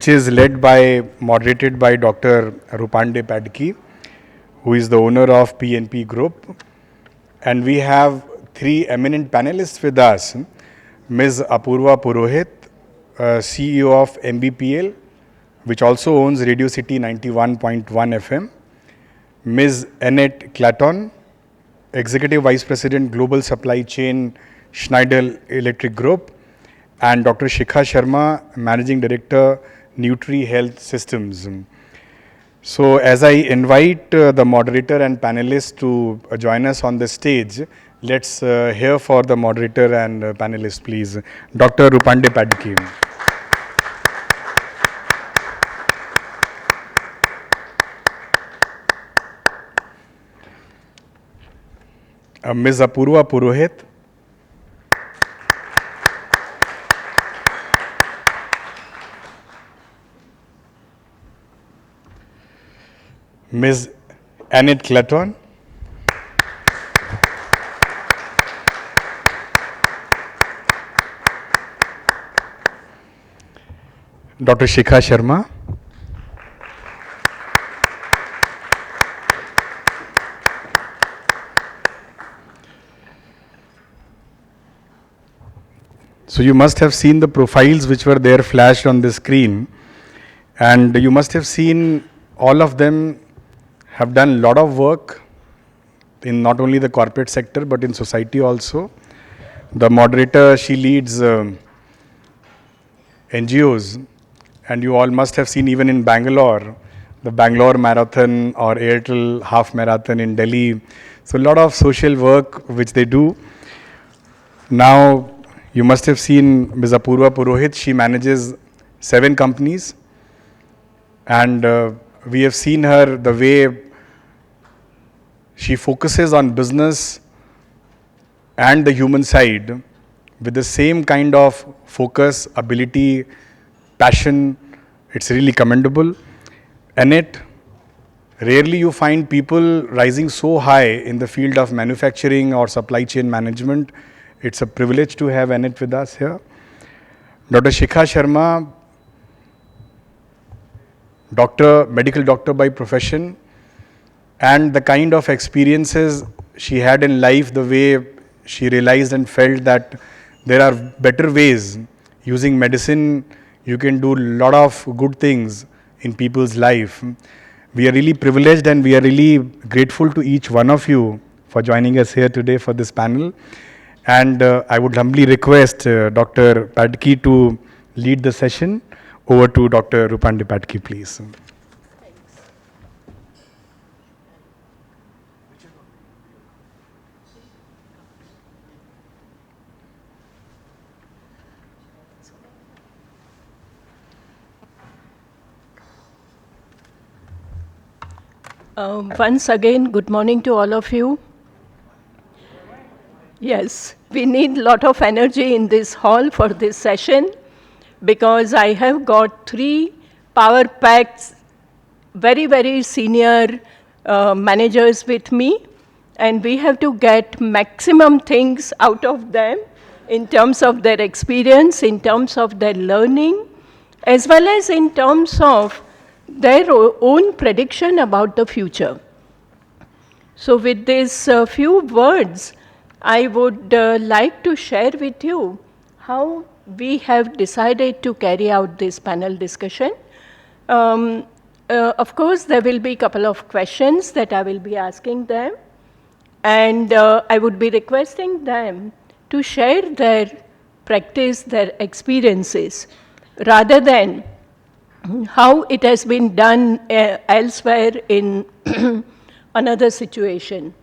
which is moderated by Dr. Rupande Padki, who is the owner of PNP Group. And we have three eminent panelists with us. Ms. Apurva Purohit, CEO of MBPL, which also owns Radio City 91.1 FM. Ms. Annette Claton, Executive Vice President, Global Supply Chain, Schneider Electric Group. And Dr. Shikha Sharma, Managing Director, Nutri Health Systems. So as I invite the moderator and panelists to join us on the stage, let's hear for the moderator and panelists, please. Dr. Rupande Padki. Ms. Apurva Purohit. Ms. Annette Claton. Dr. Shikha Sharma. So you must have seen the profiles which were there flashed on the screen, and you must have seen all of them have done a lot of work in not only the corporate sector but in society also. The moderator, she leads NGOs, and you all must have seen even in Bangalore, the Bangalore Marathon or Airtel Half Marathon in Delhi. So a lot of social work which they do. Now you must have seen Ms. Apurva Purohit. She manages 7 companies, and we have seen her the way she focuses on business and the human side with the same kind of focus, ability, passion. It's really commendable. Annette, rarely you find people rising so high in the field of manufacturing or supply chain management. It's a privilege to have Annette with us here. Dr. Shikha Sharma, medical doctor by profession, and the kind of experiences she had in life, the way she realized and felt that there are better ways. Using medicine, you can do a lot of good things in people's life. We are really privileged and we are really grateful to each one of you for joining us here today for this panel. And I would humbly request Dr. Padki to lead the session. Over to Dr. Rupande Padki, please. Once again, good morning to all of you. Yes, we need a lot of energy in this hall for this session because I have got 3 power-packed, very, very senior managers with me, and we have to get maximum things out of them in terms of their experience, in terms of their learning, as well as in terms of their own prediction about the future. So with these few words, I would like to share with you how we have decided to carry out this panel discussion. Of course, there will be a couple of questions that I will be asking them, and I would be requesting them to share their practice, their experiences, rather than how it has been done elsewhere in another situation.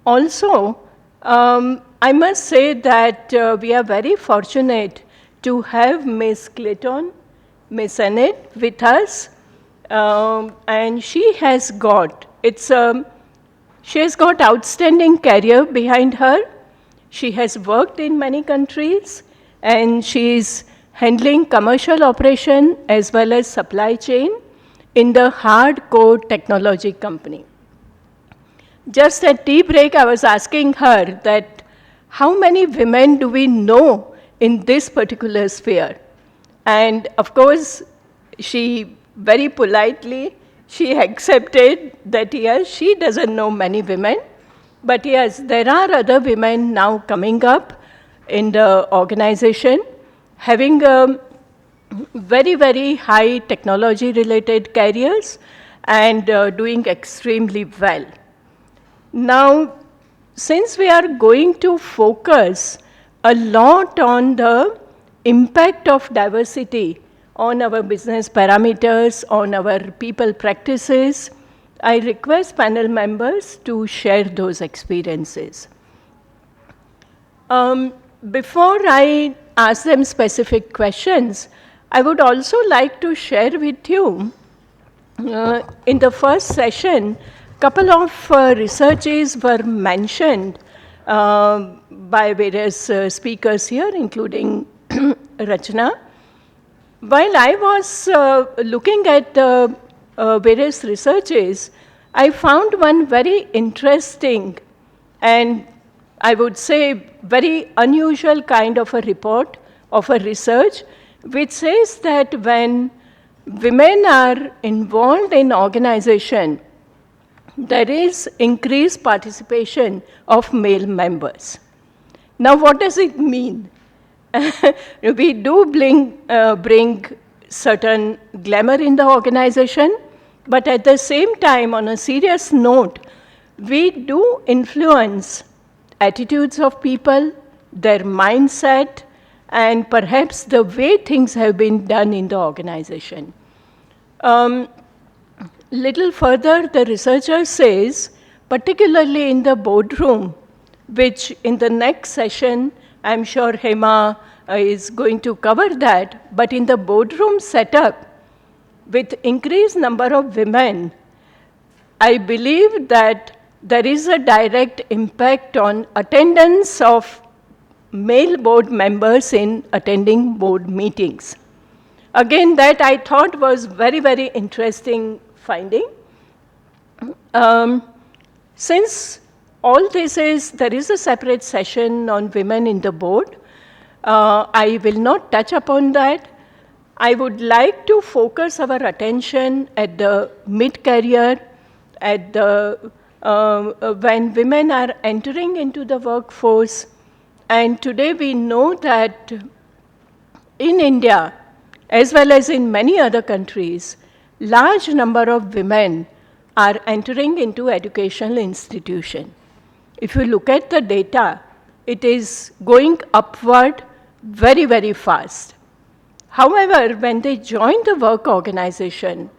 Also, I must say that we are very fortunate to have Ms. Clayton, Ms. Annette with us, and she has got outstanding career behind her. She has worked in many countries, and she is handling commercial operation as well as supply chain in the hardcore technology company. Just at tea break, I was asking her that how many women do we know in this particular sphere? And of course, she very politely, she accepted that yes, she doesn't know many women, but yes, there are other women now coming up in the organization, having very, very high technology-related careers and doing extremely well. Now, since we are going to focus a lot on the impact of diversity on our business parameters, on our people practices, I request panel members to share those experiences. Before I ask them specific questions, I would also like to share with you, in the first session, a couple of researches were mentioned by various speakers here, including Rachna. While I was looking at various researches, I found one very interesting and I would say very unusual kind of a report of a research which says that when women are involved in organization, there is increased participation of male members. Now, what does it mean? We do bring certain glamour in the organization, but at the same time, on a serious note, we do influence attitudes of people, their mindset, and perhaps the way things have been done in the organization. Little further, the researcher says, particularly in the boardroom, which in the next session, I'm sure Hema is going to cover that, but in the boardroom setup, with increased number of women, I believe that there is a direct impact on attendance of male board members in attending board meetings. Again, that I thought was very, very interesting finding. Since all this is, there is a separate session on women in the board. I will not touch upon that. I would like to focus our attention at the mid-career, at the when women are entering into the workforce. And today we know that in India, as well as in many other countries, large number of women are entering into educational institutions. If you look at the data, it is going upward very, very fast. However, when they join the work organization,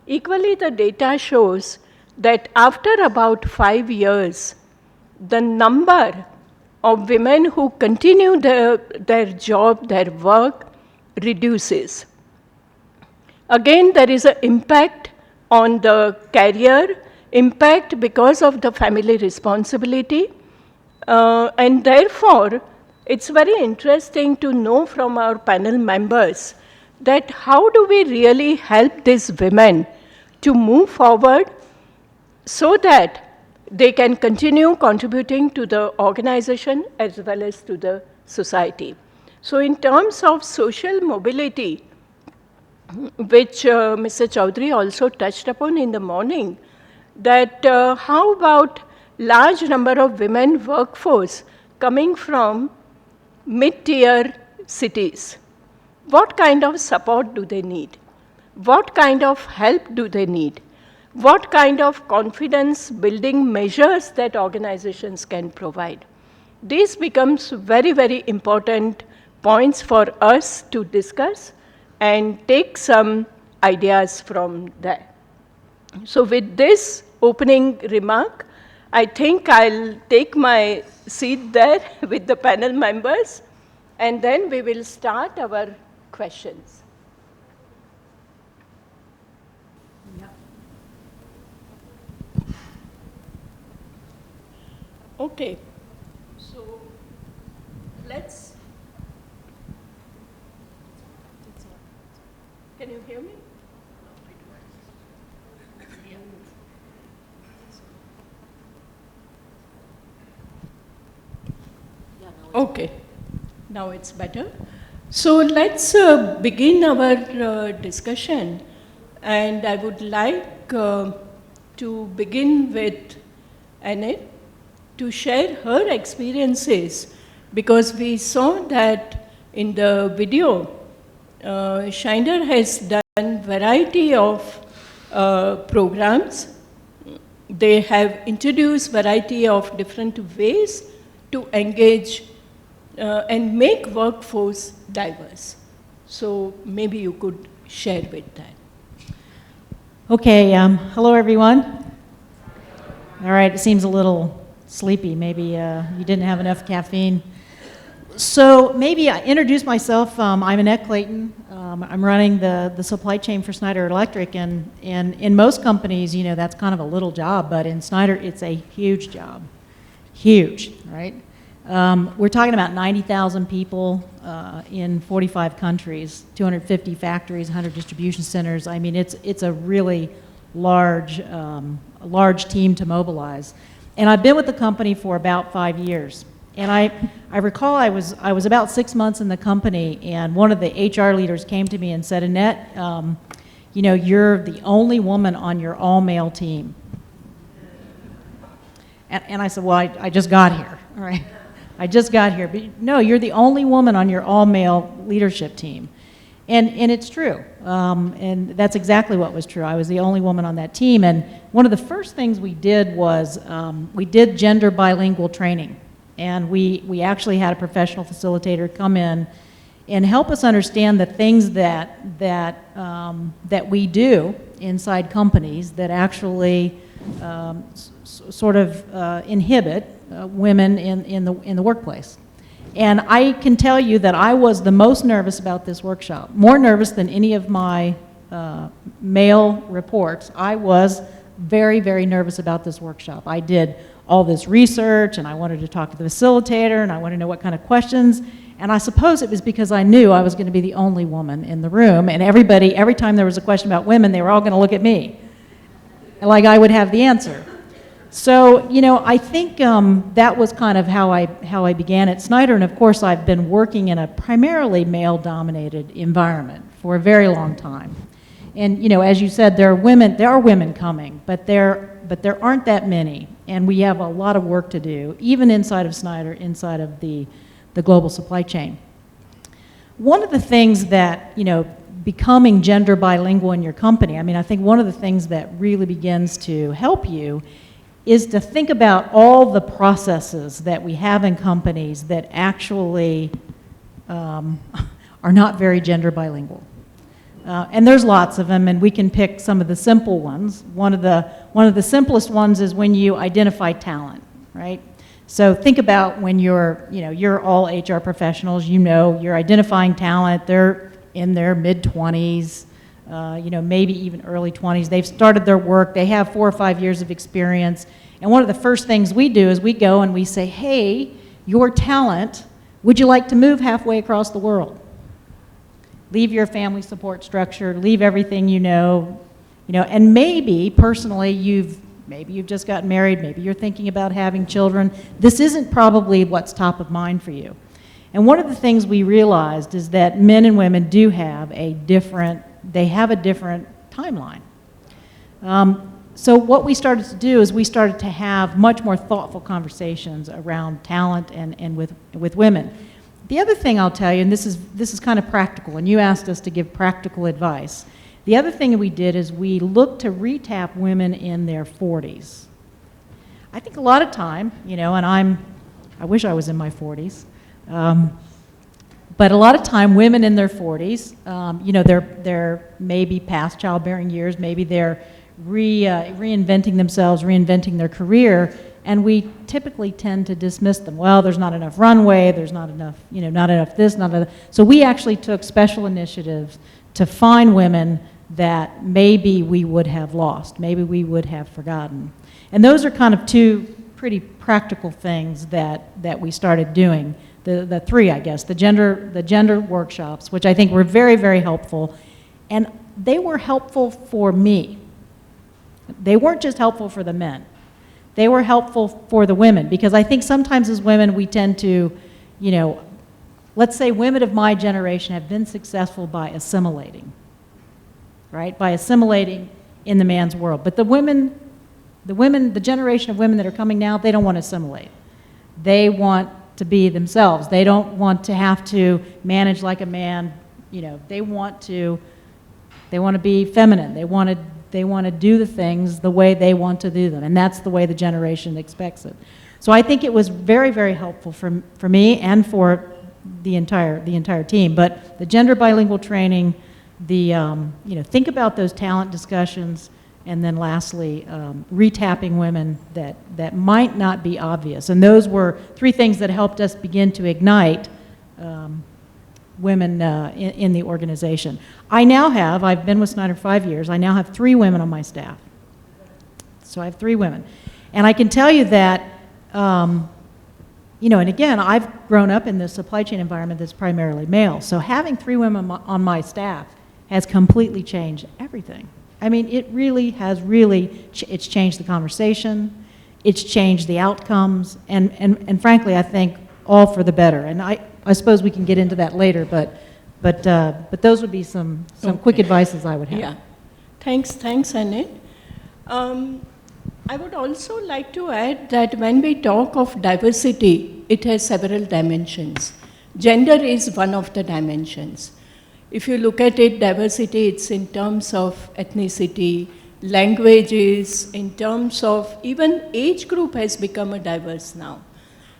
equally the data shows that after about 5 years, the number of women who continue their job, their work, reduces. Again, there is an impact on the career, impact because of the family responsibility, and therefore, it's very interesting to know from our panel members that how do we really help these women to move forward so that they can continue contributing to the organization as well as to the society. So in terms of social mobility, which Mr. Chaudhary also touched upon in the morning, that how about large number of women workforce coming from mid-tier cities? What kind of support do they need? What kind of help do they need? What kind of confidence building measures that organizations can provide? These becomes very, very important points for us to discuss and take some ideas from that. So with this opening remark, I think I'll take my seat there with the panel members, and then we will start our questions. Okay, so let's, can you hear me? Okay, now it's better. So let's begin our discussion, and I would like to begin with Annette to share her experiences, because we saw that in the video, Shiner has done variety of programs. They have introduced variety of different ways to engage and make workforce diverse. So maybe you could share with that. Okay, hello everyone. All right, it seems a little sleepy. Maybe you didn't have enough caffeine. So maybe I introduce myself. I'm Annette Clayton. I'm running the supply chain for Schneider Electric, and in most companies, you know, that's kind of a little job, but in Schneider, it's a huge job. Huge, right? We're talking about 90,000 people in 45 countries, 250 factories, 100 distribution centers. I mean, it's a really large team to mobilize. And I've been with the company for about 5 years. And I recall I was about 6 months in the company, and one of the HR leaders came to me and said, Annette, you know, you're the only woman on your all-male team. And I said, well, I just got here, all right? I just got here, but no, you're the only woman on your all-male leadership team. And it's true, and that's exactly what was true. I was the only woman on that team, and one of the first things we did was we did gender bilingual training, and we actually had a professional facilitator come in and help us understand the things that we do inside companies that actually sort of inhibit women in the workplace. And I can tell you that I was the most nervous about this workshop, more nervous than any of my male reports. I was very, very nervous about this workshop. I did all this research, and I wanted to talk to the facilitator, and I wanted to know what kind of questions. And I suppose it was because I knew I was going to be the only woman in the room, and everybody, every time there was a question about women, they were all going to look at me, like I would have the answer. So, you know, I think that was kind of how I began at Schneider, and of course I've been working in a primarily male-dominated environment for a very long time. And, you know, as you said, there are women coming, but there aren't that many, and we have a lot of work to do, even inside of Schneider, inside of the global supply chain. One of the things that, you know, becoming gender bilingual in your company, I mean, I think one of the things that really begins to help you is to think about all the processes that we have in companies that actually are not very gender bilingual. And there's lots of them, and we can pick some of the simple ones. One of the simplest ones is when you identify talent, right? So think about when you're all HR professionals, you know, you're identifying talent, they're in their mid-20s, you know, maybe even early 20s. They've started their work, they have 4 or 5 years of experience, and one of the first things we do is we go and we say, hey, your talent, would you like to move halfway across the world? Leave your family support structure, leave everything you know, and maybe personally maybe you've just gotten married, maybe you're thinking about having children. This isn't probably what's top of mind for you. And one of the things we realized is that men and women do have a different timeline. So what we started to do is we started to have much more thoughtful conversations around talent and with women. The other thing I'll tell you, and this is kind of practical, and you asked us to give practical advice. The other thing that we did is we looked to retap women in their 40s. I think a lot of time, you know, and I wish I was in my 40s, but a lot of time women in their 40s, you know, they're maybe past childbearing years, maybe they're reinventing themselves, reinventing their career, and we typically tend to dismiss them. Well, there's not enough runway, there's not enough, you know, not enough this, not enough. So we actually took special initiatives to find women that maybe we would have lost, maybe we would have forgotten. And those are kind of two pretty practical things that we started doing. The three, I guess, the gender workshops, which I think were very, very helpful. And they were helpful for me. They weren't just helpful for the men. They were helpful for the women, because I think sometimes as women we tend to, you know, let's say women of my generation have been successful by assimilating, right? By assimilating in the man's world. But the generation of women that are coming now, they don't want to assimilate. They want to be themselves. They don't want to have to manage like a man. You know, they want to be feminine. They want to do the things the way they want to do them, and that's the way the generation expects it. So I think it was very, very helpful for me and for the entire team. But the gender bilingual training, think about those talent discussions, and then lastly, retapping women that might not be obvious. And those were 3 things that helped us begin to ignite women in the organization. I've been with Snyder 5 years, I now have 3 women on my staff. So I have 3 women. And I can tell you that, and again, I've grown up in this supply chain environment that's primarily male. So having 3 women on my staff has completely changed everything. I mean, it really has it's changed the conversation, it's changed the outcomes, and frankly, I think all for the better. And I suppose we can get into that later, but those would be some quick advices I would have. Yeah. Thanks, Annette. I would also like to add that when we talk of diversity, it has several dimensions. Gender is one of the dimensions. If you look at it, diversity, it's in terms of ethnicity, languages, in terms of even age group has become a diverse now.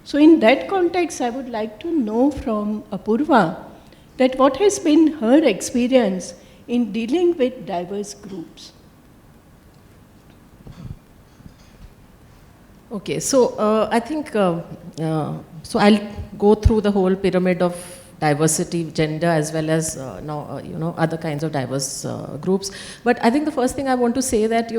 So in that context, I would like to know from Apurva that what has been her experience in dealing with diverse groups. Okay, so I think, so I'll go through the whole pyramid of diversity, gender, as well as other kinds of diverse groups. But I think the first thing I want to say that,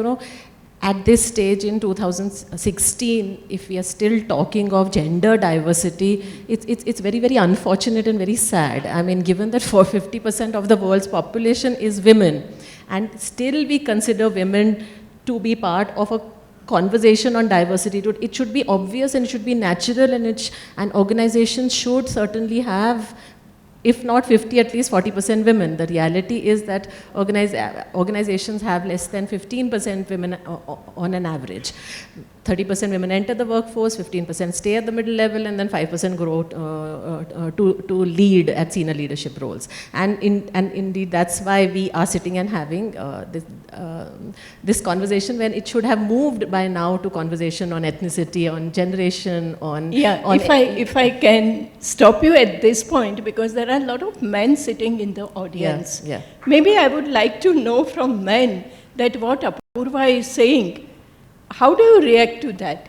at this stage in 2016, if we are still talking of gender diversity, it's very, very unfortunate and very sad. I mean, given that 50% of the world's population is women, and still we consider women to be part of a conversation on diversity. It should be obvious and it should be natural, and organizations should certainly have, if not 50, at least 40% women. The reality is that organizations have less than 15% women on an average. 30% women enter the workforce, 15% stay at the middle level, and then 5% grow to lead at senior leadership roles. And indeed, that's why we are sitting and having this conversation, when it should have moved by now to conversation on ethnicity, on generation, on... Yeah, if I can stop you at this point, because there are a lot of men sitting in the audience. Yeah. Maybe I would like to know from men that what Apurva is saying, how do you react to that?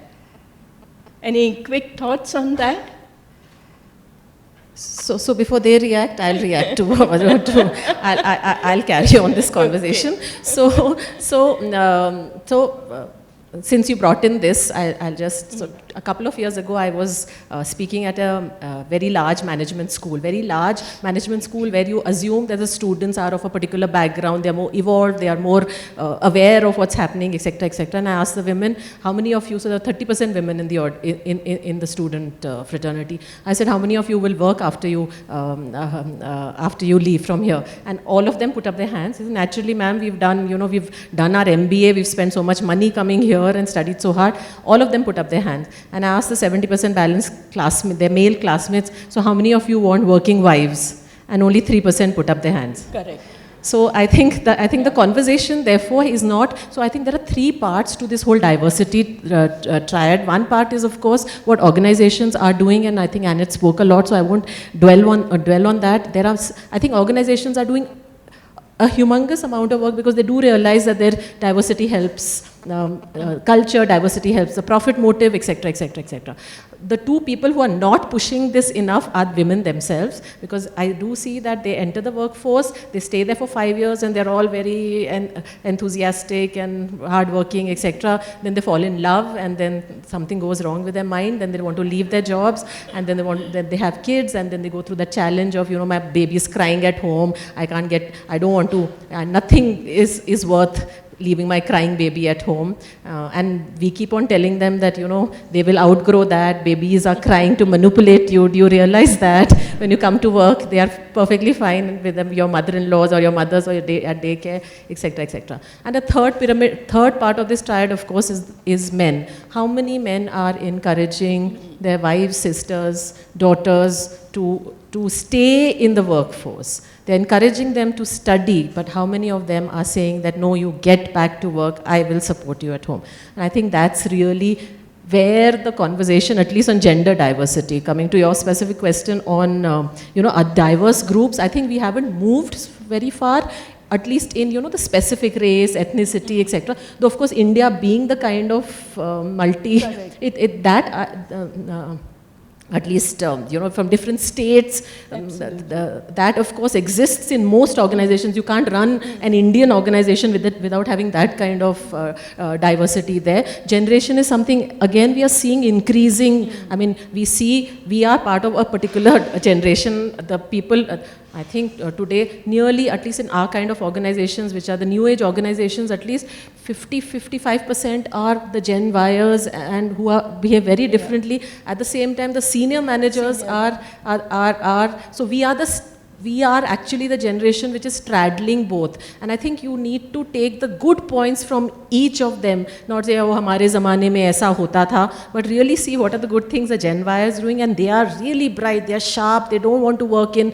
Any quick thoughts on that? So before they react, I'll react to, I'll carry on this conversation. Okay. Since you brought in this, I'll just, so a couple of years ago, I was speaking at a very large management school where you assume that the students are of a particular background, they're more evolved, they are more aware of what's happening, etc., etc. And I asked the women, how many of you, so there are 30% women in the student fraternity. I said, how many of you will work after you leave from here? And all of them put up their hands. They said, naturally, ma'am, we've done our MBA, we've spent so much money coming here and studied so hard. All of them put up their hands. And I asked the 70% balanced classmates, their male classmates, so how many of you want working wives? And only 3% put up their hands. Correct. So I think the conversation therefore is not, so I think there are 3 parts to this whole diversity triad. One part is, of course, what organizations are doing, and I think Annette spoke a lot, so I won't dwell on that. I think organizations are doing a humongous amount of work because they do realize that their diversity helps culture, diversity helps the profit motive, etc., etc., etc. The 2 people who are not pushing this enough are women themselves, because I do see that they enter the workforce, they stay there for 5 years, and they're all very enthusiastic and hardworking, etc. Then they fall in love, and then something goes wrong with their mind, then they want to leave their jobs, and then they have kids, and then they go through the challenge of, my baby is crying at home, I don't want to, nothing is worth leaving my crying baby at home, and we keep on telling them that they will outgrow that, babies are crying to manipulate you, do you realize that? when you come to work, they are perfectly fine with them, your mother-in-laws or your mothers or your at daycare, etc., etc. And the third part of this triad, of course, is men. How many men are encouraging their wives, sisters, daughters to stay in the workforce? They're encouraging them to study, but how many of them are saying that, no, you get back to work, I will support you at home? And I think that's really where the conversation, at least on gender diversity, coming to your specific question on, diverse groups, I think we haven't moved very far, at least in, the specific race, ethnicity, etc. Though, of course, India being the kind of at least, from different states, that of course exists in most organizations. You can't run an Indian organization without having that kind of diversity there. Generation is something, again, we are seeing increasing. I mean, we are part of a particular generation. The people, I think today, nearly, at least in our kind of organizations, which are the new age organizations, at least 55% are the Gen Yers and who behave very differently. At the same time, the senior managers are so we are actually the generation which is straddling both. And I think you need to take the good points from each of them, not say, oh, hamare zamane mein aisa hota tha, but really see what are the good things the Gen Y is doing, and they are really bright, they are sharp, they don't want to work in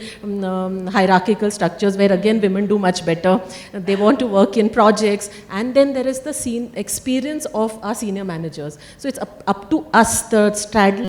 hierarchical structures where again women do much better. They want to work in projects, and then there is the experience of our senior managers. So it's up to us, the straddle